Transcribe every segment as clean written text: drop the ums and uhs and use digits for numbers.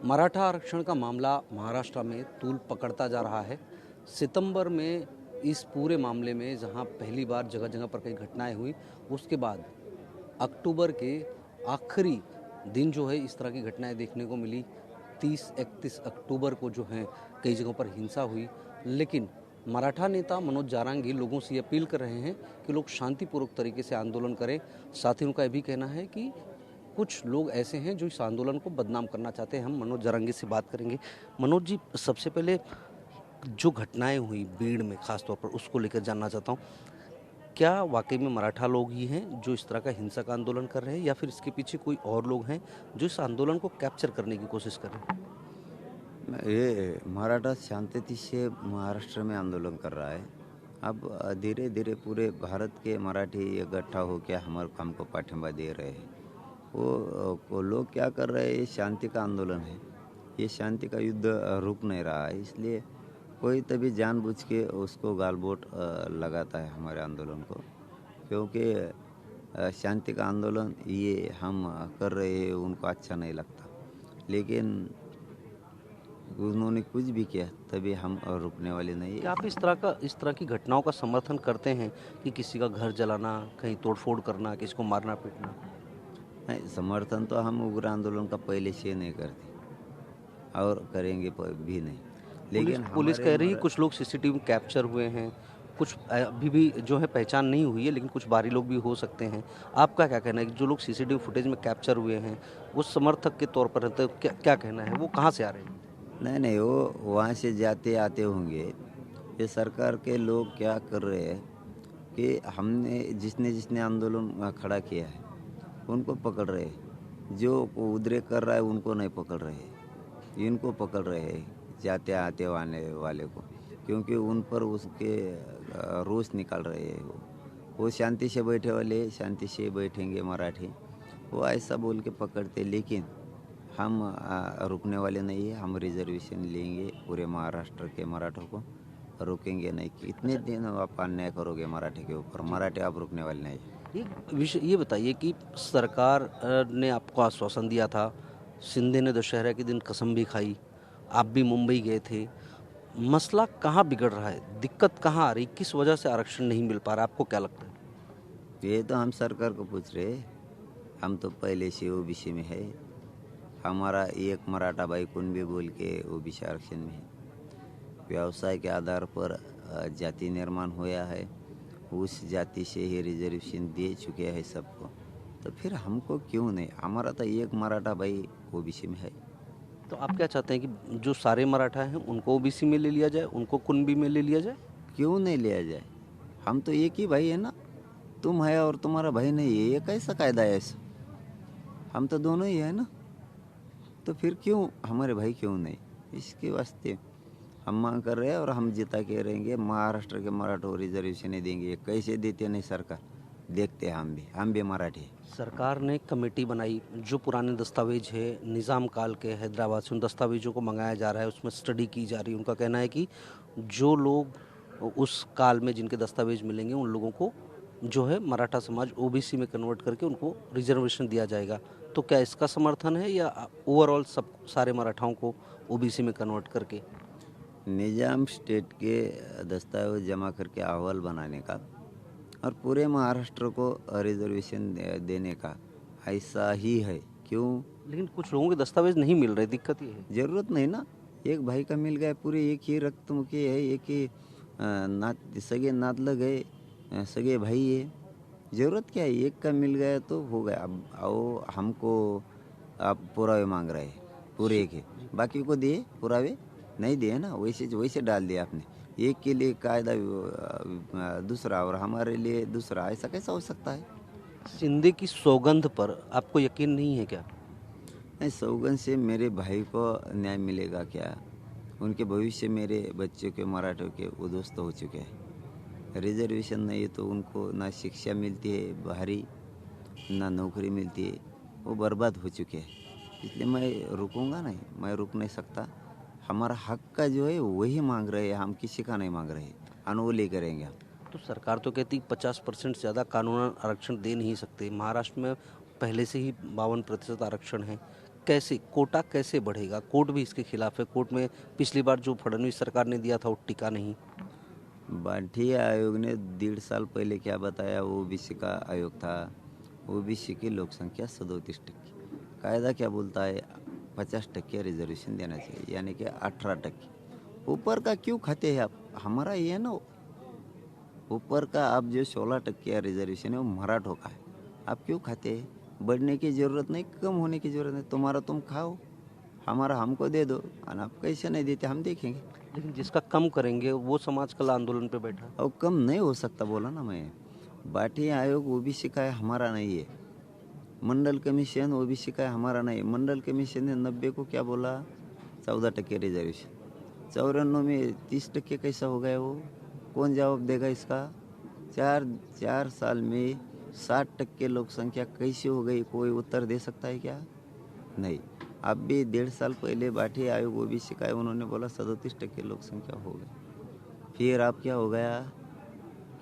मराठा आरक्षण का मामला महाराष्ट्र में तूल पकड़ता जा रहा है। सितंबर में इस पूरे मामले में जहां पहली बार जगह जगह पर कई घटनाएं हुई, उसके बाद अक्टूबर के आखिरी दिन जो है इस तरह की घटनाएं देखने को मिली। 30-31 अक्टूबर को जो है कई जगहों पर हिंसा हुई, लेकिन मराठा नेता मनोज जारांगी लोगों से ये अपील कर रहे हैं कि लोग शांतिपूर्वक तरीके से आंदोलन करें। साथ ही उनका यह भी कहना है कि कुछ लोग ऐसे हैं जो इस आंदोलन को बदनाम करना चाहते हैं। हम मनोज जारांगी से बात करेंगे। मनोज जी, सबसे पहले जो घटनाएं हुई बीड़ में खास तौर पर उसको लेकर जानना चाहता हूँ। क्या वाकई में मराठा लोग ही हैं जो इस तरह का हिंसक आंदोलन कर रहे हैं, या फिर इसके पीछे कोई और लोग हैं जो इस आंदोलन को कैप्चर करने की कोशिश कर रहे हैं? ये मराठा शांति से महाराष्ट्र में आंदोलन कर रहा है। अब धीरे धीरे पूरे भारत के मराठी इकट्ठा होकर हमारे काम को पाठिंबा दे रहे हैं। वो लोग क्या कर रहे हैं, ये शांति का आंदोलन है। ये शांति का युद्ध रुक नहीं रहा है, इसलिए कोई तभी जानबूझ के उसको गालबोट लगाता है हमारे आंदोलन को, क्योंकि शांति का आंदोलन ये हम कर रहे हैं उनको अच्छा नहीं लगता। लेकिन उन्होंने कुछ भी किया तभी हम रुकने वाले नहीं। क्या आप इस तरह की घटनाओं का समर्थन करते हैं कि किसी का घर जलाना, कहीं तोड़फोड़ करना, किसी को मारना पीटना? नहीं, समर्थन तो हम उग्र आंदोलन का पहले से नहीं करते और करेंगे भी नहीं। पुलिस लेकिन पुलिस हमारे कह रही है कुछ लोग सीसीटीवी कैप्चर हुए हैं, कुछ अभी भी जो है पहचान नहीं हुई है, लेकिन कुछ बाहरी लोग भी हो सकते हैं। आपका क्या कहना है कि जो लोग सीसीटीवी फुटेज में कैप्चर हुए हैं वो समर्थक के तौर पर हैं, तो क्या कहना है, वो कहाँ से आ रहे हैं? नहीं नहीं, वो वहाँ से जाते आते होंगे। ये सरकार के लोग क्या कर रहे हैं कि हमने जिसने जिसने आंदोलन खड़ा किया है उनको पकड़ रहे हैं, जो उधरे कर रहा है उनको नहीं पकड़ रहे हैं, इनको पकड़ रहे हैं जाते आते आने वाले को, क्योंकि उन पर उसके रोष निकाल रहे हैं। वो शांति से बैठे वाले शांति से बैठेंगे मराठी, वो ऐसा बोल के पकड़ते। लेकिन हम रुकने वाले नहीं है। हम रिजर्वेशन लेंगे पूरे महाराष्ट्र के मराठों को, रुकेंगे नहीं। कितने दिन आप अन्याय करोगे मराठी के ऊपर? मराठी आप रुकने वाले नहीं है। एक विषय ये बताइए कि सरकार ने आपको आश्वासन दिया था, शिंदे ने दशहरा के दिन कसम भी खाई, आप भी मुंबई गए थे। मसला कहाँ बिगड़ रहा है, दिक्कत कहाँ आ रही, किस वजह से आरक्षण नहीं मिल पा रहा, आपको क्या लगता है? ये तो हम सरकार को पूछ रहे हैं। हम तो पहले से ओबीसी में है। हमारा एक मराठा भाई कुणबी बोल के ओबीसी आरक्षण में है। व्यवसाय के आधार पर जाति निर्माण होया है, उस जाति से ही रिजर्वेशन दे चुके हैं सबको, तो फिर हमको क्यों नहीं? हमारा तो एक मराठा भाई ओबीसी में है। तो आप क्या चाहते हैं कि जो सारे मराठा हैं उनको ओबीसी में ले लिया जाए, उनको कुणबी में ले लिया जाए? क्यों नहीं लिया जाए? हम तो एक ही भाई है ना। तुम है और तुम्हारा भाई नहीं है, ये कैसा कायदा है ऐसा? हम तो दोनों ही है ना, तो फिर क्यों हमारे भाई क्यों नहीं? इसके वास्ते हम मांग कर रहे हैं और हम जिता के रहेंगे। महाराष्ट्र के मराठों रिजर्वेशन नहीं देंगे। कैसे देते नहीं सरकार, देखते हैं। हम भी मराठी हैं। सरकार ने कमेटी बनाई, जो पुराने दस्तावेज है निज़ाम काल के हैदराबाद से, उन दस्तावेजों को मंगाया जा रहा है, उसमें स्टडी की जा रही है। उनका कहना है कि जो लोग उस काल में जिनके दस्तावेज मिलेंगे उन लोगों को जो है मराठा समाज ओबीसी में कन्वर्ट करके उनको रिजर्वेशन दिया जाएगा। तो क्या इसका समर्थन है, या ओवरऑल सब सारे मराठाओं को ओबीसी में कन्वर्ट करके? निजाम स्टेट के दस्तावेज जमा करके अहवाल बनाने का और पूरे महाराष्ट्र को रिजर्वेशन देने का ऐसा ही है। क्यों? लेकिन कुछ लोगों के दस्तावेज नहीं मिल रहे, दिक्कत ये है। जरूरत नहीं ना। एक भाई का मिल गया, पूरे एक ही रक्त मुखी है, एक ही नात सगे नात लग गए, सगे भाई है। जरूरत क्या है? एक का मिल गया तो हो गया। अब आओ, हमको आप पुरावे मांग रहे हैं पूरे एक है, बाकी को दिए पुरावे नहीं दिए ना, वैसे डाल दिया आपने। एक के लिए कायदा दूसरा और हमारे लिए दूसरा, ऐसा कैसा हो सकता है? शिंदे की सौगंध पर आपको यकीन नहीं है क्या? नहीं, सौगंध से मेरे भाई को न्याय मिलेगा क्या? उनके भविष्य मेरे बच्चों के मराठों के उद्ध्वस्त हो चुके हैं। रिजर्वेशन नहीं है तो उनको ना शिक्षा मिलती है बाहरी, ना नौकरी मिलती है। वो बर्बाद हो चुके हैं। इसलिए मैं रुकूंगा नहीं, मैं रुक नहीं सकता। हमारा हक का जो है वही मांग रहे हैं, हम किसी का नहीं मांग रहे हैं। अनवोली करेंगे हम। तो सरकार तो कहती 50% से ज़्यादा कानूनन आरक्षण दे नहीं सकते। महाराष्ट्र में पहले से ही 52% आरक्षण है। कैसे कोटा कैसे बढ़ेगा? कोर्ट भी इसके खिलाफ है। कोर्ट में पिछली बार जो फडणवीस सरकार ने दिया था वो टिका नहीं। बाठी आयोग ने 1.5 साल पहले क्या बताया? ओबीसी का आयोग था। ओबीसी की लोक संख्या 37%। कायदा क्या बोलता है? 50% रिजर्वेशन देना चाहिए, यानी कि 18%। ऊपर का क्यों खाते हैं आप? हमारा ये है ना, ऊपर का आप जो 16% रिजर्वेशन है वो मराठों का है। आप क्यों खाते हैं? बढ़ने की ज़रूरत नहीं, कम होने की ज़रूरत नहीं। तुम्हारा तुम खाओ, हमारा हमको दे दो। और आप कैसे नहीं देते हम देखेंगे। लेकिन जिसका कम करेंगे वो समाज कल आंदोलन पे बैठा। और कम नहीं हो सकता, बोला ना मैं। बाठी आयोग ओबीसी का है, हमारा नहीं है। मंडल कमीशन ओबीसी का है, हमारा नहीं। मंडल कमीशन ने 90 को क्या बोला? 14% रिजर्वेशन। 94 में 30% कैसा हो गया वो? कौन जवाब देगा इसका? चार साल में 60% लोक संख्या कैसे हो गई? कोई उत्तर दे सकता है क्या? नहीं। अब भी 1.5 साल पहले बाठी आयोग ओबीसी का है, उन्होंने बोला 37% लोक संख्या हो गई। फिर आप क्या हो गया?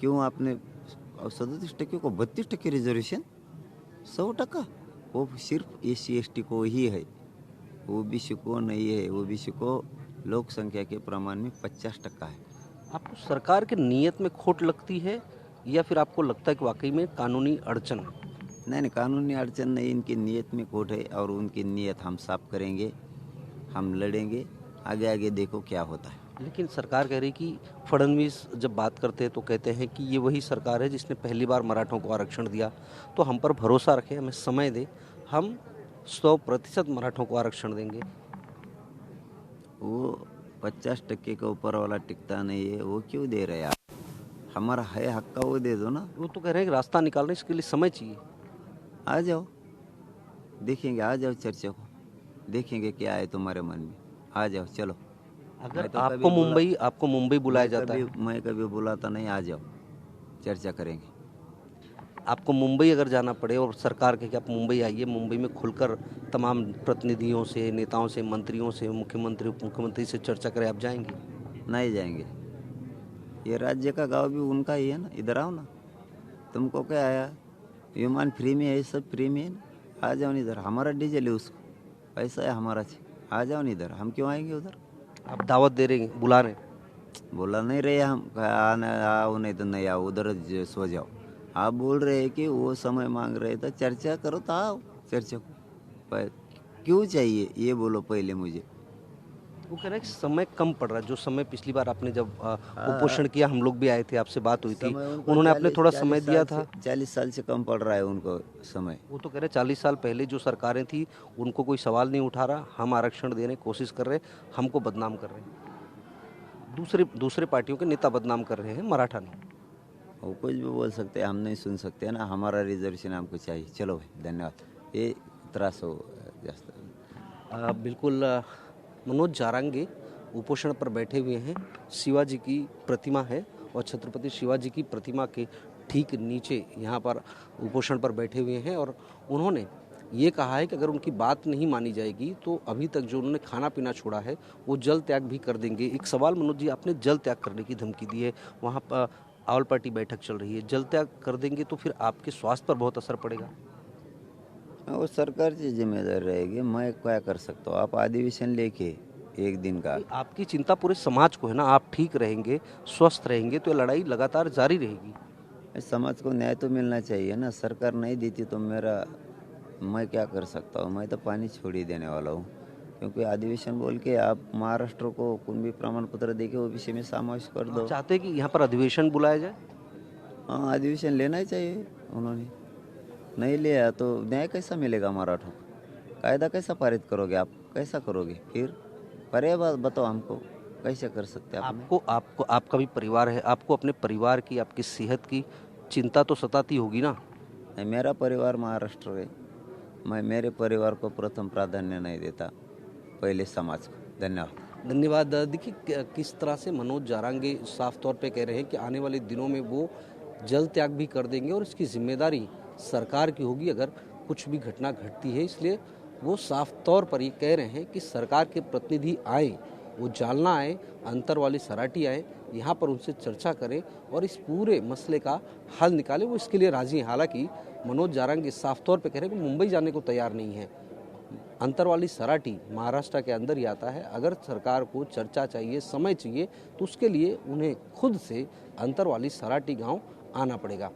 क्यों आपने 37% को 32% रिजर्वेशन? 100%? वो सिर्फ SC ST को ही है, ओबीसी को नहीं है। ओबीसी को लोक संख्या के प्रमाण में 50% है। आपको सरकार के नियत में खोट लगती है या फिर आपको लगता है कि वाकई में कानूनी अड़चन है? नहीं, कानूनी अड़चन नहीं, इनकी नीयत में खोट है और उनकी नीयत हम साफ करेंगे, हम लड़ेंगे। आगे आगे देखो क्या होता है। लेकिन सरकार कह रही कि फडणवीस जब बात करते हैं तो कहते हैं कि ये वही सरकार है जिसने पहली बार मराठों को आरक्षण दिया, तो हम पर भरोसा रखें, हमें समय दे, हम 100% मराठों को आरक्षण देंगे। वो 50% के ऊपर वाला टिकता नहीं है, वो क्यों दे रहे हैं आप? हमारा है हक का, वो दे दो ना। वो तो कह रहे हैं कि रास्ता निकालना, इसके लिए समय चाहिए। आ जाओ, देखेंगे। आ जाओ चर्चा को, देखेंगे क्या है तुम्हारे मन में। आ जाओ, चलो। अगर मैं तो आपको मुंबई बुलाया जाता है, मैं कभी बुलाता नहीं। आ जाओ, चर्चा करेंगे। आपको मुंबई अगर जाना पड़े और सरकार कहे कि आप मुंबई आइए, मुंबई में खुलकर तमाम प्रतिनिधियों से, नेताओं से, मंत्रियों से, मुख्यमंत्री उप मुख्यमंत्री से चर्चा करें, आप जाएंगे? नहीं जाएंगे। ये राज्य का गांव भी उनका ही है ना। इधर आओ ना, तुमको क्या आया? विमान फ्री में है, सब फ्री में है ना। आ जाओ ना इधर, हमारा डीजल है, उसको पैसा है हमारा। आ जाओ ना इधर, हम क्यों आएंगे उधर? आप दावत दे रहे हैं, बुला रहे हैं। बोला नहीं रहे हम, आना आओ, नहीं तो नहीं आओ, उधर सो जाओ। आप बोल रहे हैं कि वो समय मांग रहे, तो चर्चा करो, तो आओ चर्चा को। क्यों चाहिए ये बोलो पहले मुझे। वो कह रहे हैं कि समय कम पड़ रहा है। जो समय पिछली बार आपने जब उपोषण किया, हम लोग भी आए थे, आपसे बात हुई थी, समय उनको उन्होंने आपने थोड़ा 40 समय दिया था। 40 साल से कम पड़ रहा है उनको समय। वो तो कह रहे 40 साल पहले जो सरकारें थी उनको कोई सवाल नहीं उठा रहा, हम आरक्षण देने की कोशिश कर रहे हैं, हमको बदनाम कर रहे हैं, दूसरे पार्टियों के नेता बदनाम कर रहे हैं, मराठा नहीं। वो कुछ भी बोल सकते हैं, हम नहीं सुन सकते ना। हमारा रिजर्वेशन हमको चाहिए। चलो भाई, धन्यवाद। ये त्रास हो जास्त। बिल्कुल मनोज जारांगे उपोषण पर बैठे हुए हैं। शिवाजी की प्रतिमा है और छत्रपति शिवाजी की प्रतिमा के ठीक नीचे यहाँ पर उपोषण पर बैठे हुए हैं और उन्होंने ये कहा है कि अगर उनकी बात नहीं मानी जाएगी तो अभी तक जो उन्होंने खाना पीना छोड़ा है वो जल त्याग भी कर देंगे। एक सवाल मनोज जी, आपने जल त्याग करने की धमकी दी है, वहाँ पर ऑल पार्टी बैठक चल रही है, जल त्याग कर देंगे तो फिर आपके स्वास्थ्य पर बहुत असर पड़ेगा। वो सरकार की जिम्मेदारी रहेगी, मैं क्या कर सकता हूँ? आप अधिवेशन लेके एक दिन का। आपकी चिंता पूरे समाज को है ना, आप ठीक रहेंगे, स्वस्थ रहेंगे तो ये लड़ाई लगातार जारी रहेगी। समाज को न्याय तो मिलना चाहिए ना। सरकार नहीं देती तो मैं क्या कर सकता हूँ? मैं तो पानी छोड़ ही देने वाला हूँ, क्योंकि अधिवेशन बोल के आप महाराष्ट्र को कुंभी प्रमाण पत्र दे के ओबीसी में समावेश कर दो। आप चाहते हैं कि यहाँ पर अधिवेशन बुलाया जाए? हाँ, अधिवेशन लेना ही चाहिए। उन्होंने नहीं लिया तो न्याय कैसा मिलेगा मराठों को? कायदा कैसा पारित करोगे आप? कैसा करोगे फिर? परे बात बताओ हमको, कैसे कर सकते हैं आप? आपको आपका भी परिवार है, आपको अपने परिवार की, आपकी सेहत की चिंता तो सताती होगी ना? नहीं, मेरा परिवार महाराष्ट्र है। मैं मेरे परिवार को प्रथम प्राधान्य नहीं देता, पहले समाज को। धन्यवाद। धन्यवाद। देखिए किस तरह से मनोज जारांगे साफ तौर पे कह रहे हैं कि आने वाले दिनों में वो जल त्याग भी कर देंगे और इसकी जिम्मेदारी सरकार की होगी अगर कुछ भी घटना घटती है। इसलिए वो साफ तौर पर ये कह रहे हैं कि सरकार के प्रतिनिधि आए, वो जालना आए, अंतर वाली सराठी आए, यहाँ पर उनसे चर्चा करें और इस पूरे मसले का हल निकालें। वो इसके लिए राजी हैं। हालांकि मनोज जारांगे साफ तौर पे कह रहे हैं कि मुंबई जाने को तैयार नहीं है। अंतरवाली सराटी महाराष्ट्र के अंदर ही आता है। अगर सरकार को चर्चा चाहिए, समय चाहिए, तो उसके लिए उन्हें खुद से अंतरवाली सराटी गांव आना पड़ेगा।